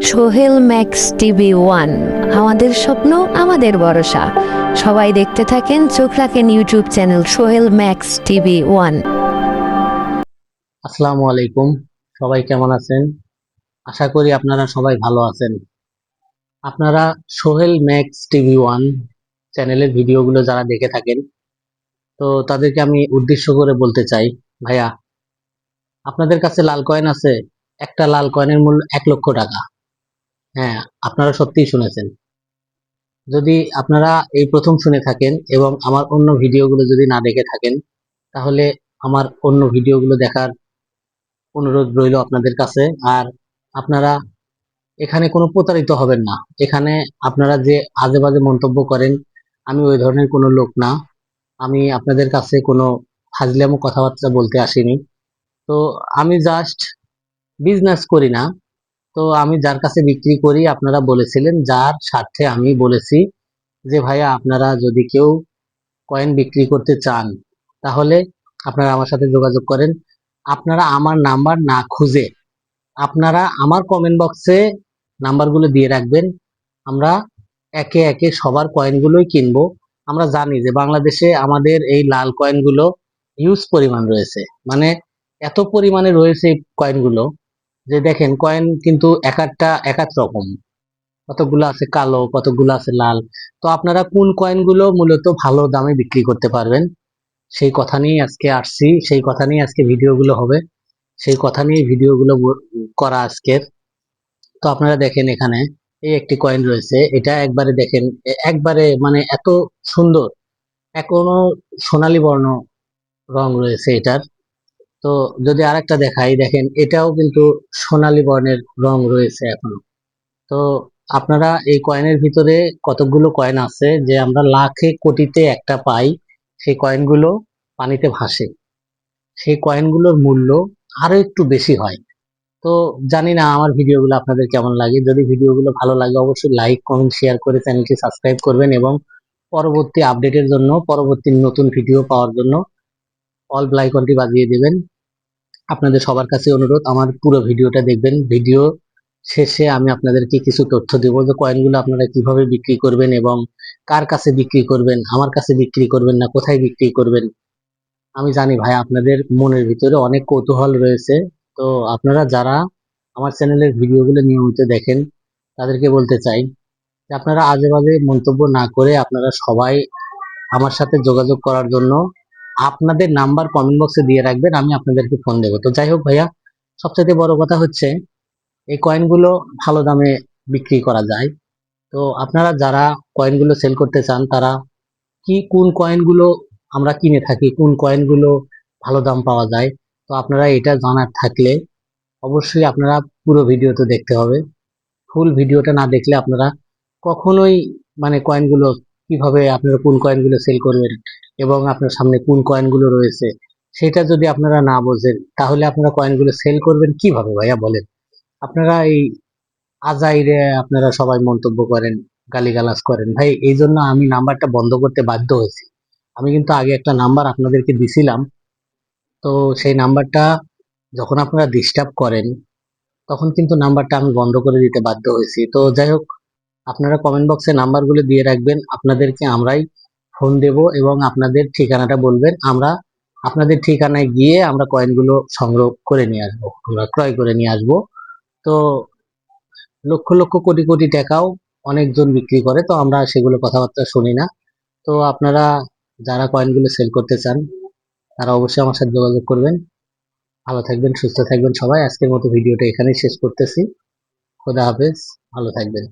Sohel max TV one, আমাদের স্বপ্ন আমাদের ভরসা। সবাই দেখতে থাকেন, চোখ রাখেন YouTube channel Sohel max TV one. আসসালামু আলাইকুম। সবাই কেমন আছেন? আশা করি আপনারা সবাই ভালো আছেন। আপনারা সোহেল ম্যাক্স টিভি ওয়ান চ্যানেলের ভিডিওগুলো যারা দেখে থাকেন, তো তাদেরকে আমি উদ্দেশ্য করে বলতে চাই, ভাইয়া, আপনাদের কাছে লাল কয়েন আছে? একটা লাল কয়েনের মূল্য 1 লক্ষ টাকা। হ্যাঁ, আপনারা সত্যিই শুনেছেন। যদি আপনারা এই প্রথম শুনে থাকেন এবং আমার অন্য ভিডিওগুলো যদি না দেখে থাকেন, তাহলে আমার অন্য ভিডিওগুলো দেখার অনুরোধ রইল আপনাদের কাছে। আর আপনারা এখানে কোনো প্রতারিত হবেন না। এখানে আপনারা যে আজে বাজে মন্তব্য করেন, আমি ওই ধরনের কোনো লোক না। আমি আপনাদের কাছে কোনো ফাজলামো কথাবার্তা বলতে আসিনি। তো আমি জাস্ট বিজনেস করি না। তো আমি যার কাছে বিক্রি করি, আপনারা বলেছিলেন, যার স্বার্থে আমি বলেছি যে ভাইয়া, আপনারা যদি কেউ কয়েন বিক্রি করতে চান, তাহলে আপনারা আমার সাথে যোগাযোগ করেন। আপনারা আমার নাম্বার না খুঁজে আপনারা আমার কমেন্ট বক্সে নাম্বারগুলো দিয়ে রাখবেন। আমরা একে একে সবার কয়েনগুলোই কিনবো। আমরা জানি যে বাংলাদেশে আমাদের এই লাল কয়েনগুলো হিউজ পরিমাণ রয়েছে, মানে এত পরিমাণে রয়েছে এই কয়েনগুলো যে দেখেন, কয়েন কিন্তু এক একটা এক এক রকম। কতগুলো আছে কালো, কতগুলো আছে লাল। তো আপনারা কোন কয়েনগুলো মূলত ভালো দামে বিক্রি করতে পারবেন, সেই কথা নিয়ে আজকে আসছি, সেই কথা নিয়ে আজকে ভিডিওগুলো হবে, সেই কথা নিয়ে ভিডিওগুলো করা আজকের। তো আপনারা দেখেন, এখানে এই একটি কয়েন রয়েছে, এটা একবারে দেখেন, একবারে মানে এত সুন্দর, এখনো সোনালী বর্ণ রং রয়েছে এটার। তো যদি আরেকটা দেখাই, দেখেন এটাও কিন্তু সোনালী বর্ণের রং রয়েছে এখনো। তো আপনারা এই কয়েনের ভিতরে কতগুলো কয়েন আছে যে আমরা লাখে কোটিতে একটা পাই, সেই কয়েনগুলো পানিতে ভাসে, সেই কয়েনগুলোর মূল্য আরো একটু বেশি হয়। তো জানি না আমার ভিডিওগুলো আপনাদের কেমন লাগে। যদি ভিডিওগুলো ভালো লাগে, অবশ্যই লাইক কমেন্ট শেয়ার করে চ্যানেলটি সাবস্ক্রাইব করবেন এবং পরবর্তী আপডেটের জন্য, পরবর্তী নতুন ভিডিও পাওয়ার জন্য অল বেল আইকনটি বাজিয়ে দেবেন। আপনাদের সবার কাছে অনুরোধ, আমার পুরো ভিডিওটা দেখবেন। ভিডিও শেষে আমি আপনাদেরকে কিছু তথ্য দেবো যে কয়েনগুলো আপনারা কিভাবে বিক্রি করবেন এবং কার কাছে বিক্রি করবেন, আমার কাছে বিক্রি করবেন না কোথায় বিক্রি করবেন। আমি জানি ভাই, আপনাদের মনের ভিতরে অনেক কৌতূহল রয়েছে। তো আপনারা যারা আমার চ্যানেলের ভিডিওগুলো নিয়মিত দেখেন, তাদেরকে বলতে চাই যে আপনারা আজে বাজে মন্তব্য না করে আপনারা সবাই আমার সাথে যোগাযোগ করার জন্য আপনাদের নাম্বার কমেন্ট বক্সে দিয়ে রাখবেন, আমি আপনাদেরকে ফোন দেবো। তো যাই হোক ভাইয়া, সবচেয়ে বড় কথা হচ্ছে এই কয়েনগুলো ভালো দামে বিক্রি করা যায়। তো আপনারা যারা কয়েনগুলো সেল করতে চান, তারা কোন কয়েনগুলো আমরা কিনে থাকি, কোন কয়েনগুলো ভালো দাম পাওয়া যায়, তো আপনারা এটা জানার থাকলে অবশ্যই আপনারা পুরো ভিডিওটা দেখতে হবে। ফুল ভিডিওটা না দেখলে আপনারা কখনোই, মানে কয়েনগুলো কিভাবে, আপনারা কোন কয়েনগুলো সেল করবেন এবং আপনার সামনে কোন কয়েনগুলো রয়েছে, সেটা যদি আপনারা না বোঝেন, তাহলে আপনারা কয়েনগুলো সেল করবেন কিভাবে ভাইয়া, বলেন? আপনারা এই আজাইরে আপনারা সবাই মন্তব্য করেন, গালিগালাজ করেন ভাই, এই জন্য আমি নাম্বারটা বন্ধ করতে বাধ্য হয়েছি। আমি কিন্তু আগে একটা নাম্বার আপনাদেরকে দিছিলাম। তো সেই নাম্বারটা যখন আপনারা ডিস্টার্ব করেন, তখন কিন্তু নাম্বারটা আমি বন্ধ করে দিতে বাধ্য হয়েছি। তো যাই হোক, আপনারা কমেন্ট বক্সে নাম্বারগুলো দিয়ে রাখবেন, আপনাদেরকে আমরাই ফোন দেব এবং আপনাদের ঠিকানাটা বলবেন, আমরা আপনাদের ঠিকানায় গিয়ে আমরা কয়েনগুলো সংগ্রহ করে নিয়ে আসবো, আমরা ক্রয় করে নিয়ে আসবো। তো লক্ষ লক্ষ কোটি কোটি টাকাও অনেকজন বিক্রি করে, তো আমরা সেগুলো কথাবার্তা শুনি না। তো আপনারা যারা কয়েনগুলো সেল করতে চান, তারা অবশ্যই আমার সাথে যোগাযোগ করবেন। ভালো থাকবেন, সুস্থ থাকবেন সবাই। আজকের মতো ভিডিওটা এখানেই শেষ করতেছি। খোদা হাফেজ, ভালো থাকবেন।